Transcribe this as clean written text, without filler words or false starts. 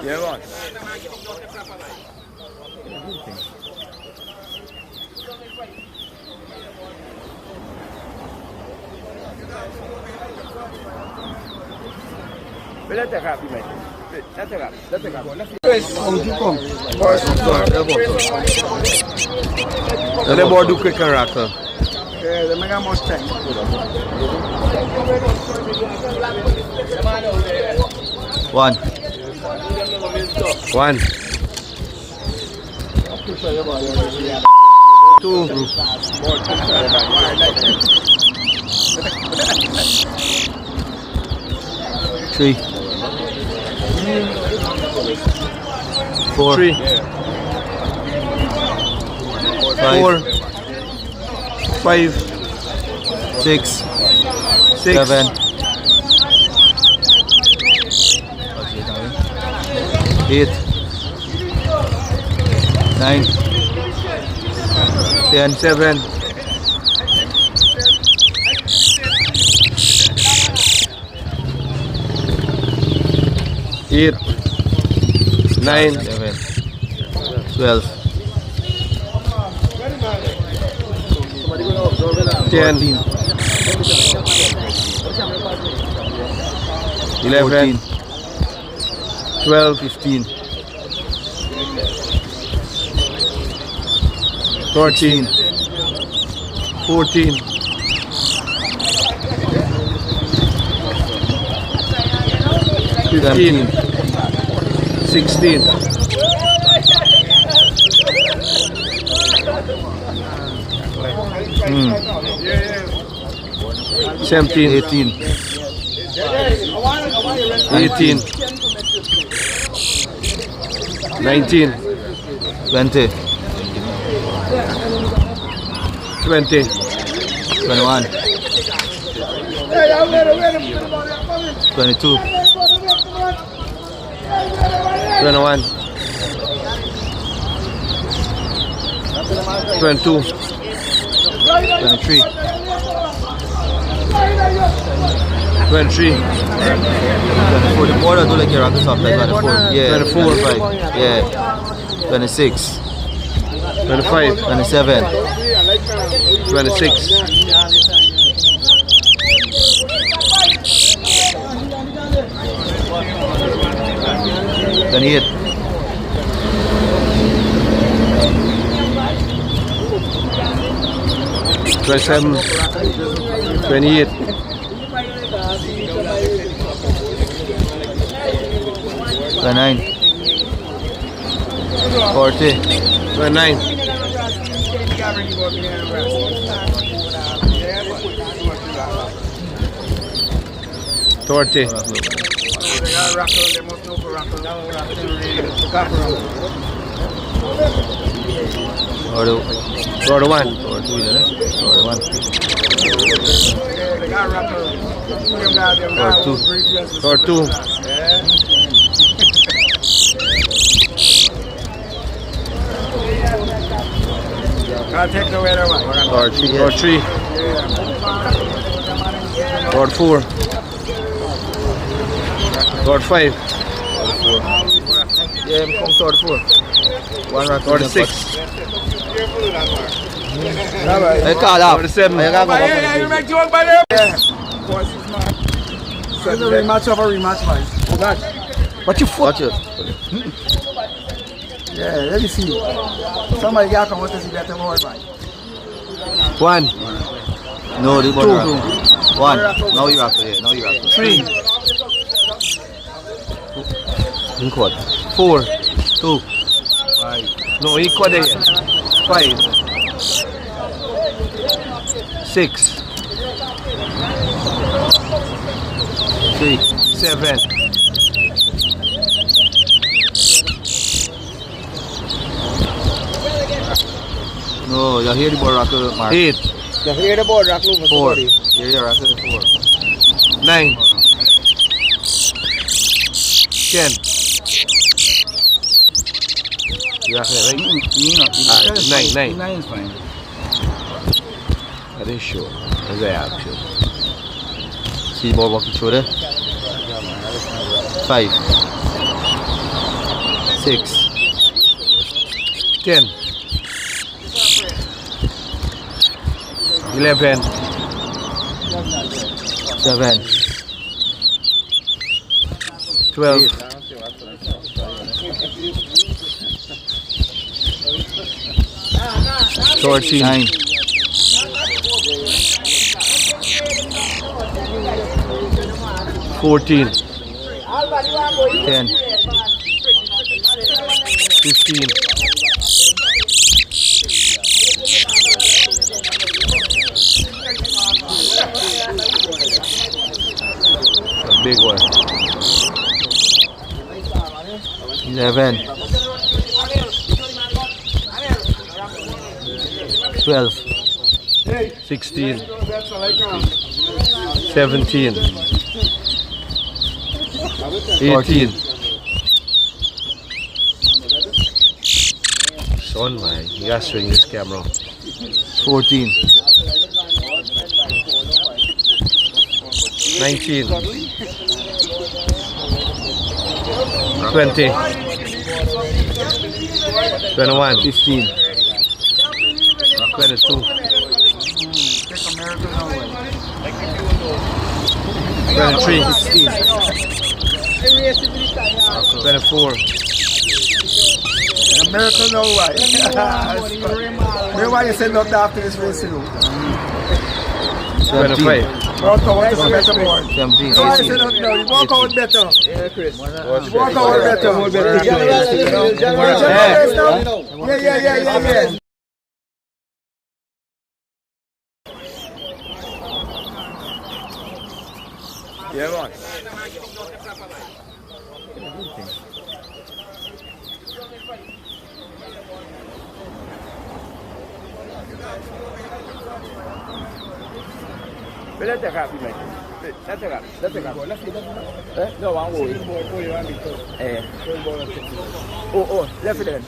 Yeah, man. Let's take up, man. Let's take up. Let's take up. And the board do quick and rocker. Yeah, they make a much time. One. Two. Three. Four. Three. Five. Six. Seven. 8, 9, 10, 7, 8, 9, 12, 10, 11, 12, 15, 13, 14, 15, 16, 17, 18, 18, 19, 20, 20, 21, 22, 21, 22, 23, 23, 24. The border do like your rockets off like 24. Yeah, 24, 25. Yeah, 26, 25, 27, 26, 28, 27, 28, 29, 40, 29, 30, 41, 42, 43, 44, 45, yeah, I'm from 44, 46, I call out 47, I got It's a rematch of a rematch, man. Watch your foot. Yeah, let me see. Somebody got come out to see that more, man. 1. No, the border. 1. Now you're after it. Now you're after 3. Equal. 4. 2. 5. No, equal there. 5. 6. 3. 7. No, you hear the ball rocker mark. 8. You hear the ball rock over 4. Here you rocker 4. 9. 10. You rocker right? 9. 9 is fine. That is sure. That's the action. See the ball walking through there? 5. 6. 10. 11. 7. 12. 13. 9. 14. 10. 15. 'A big one. 11. 12. 16. 17. 18. Son, man, you gotta swing this camera. 14. 19. 20. 21. 15. 22. 23. 24. American no why. Maybe why you send out after this race, you know. 25. Walk out with a better board. 17. No, I said no, you walk out better. You walk out better. Yeah. Yeah, man. Let's take up, man. Let's take up. No, one more. Oh, left it.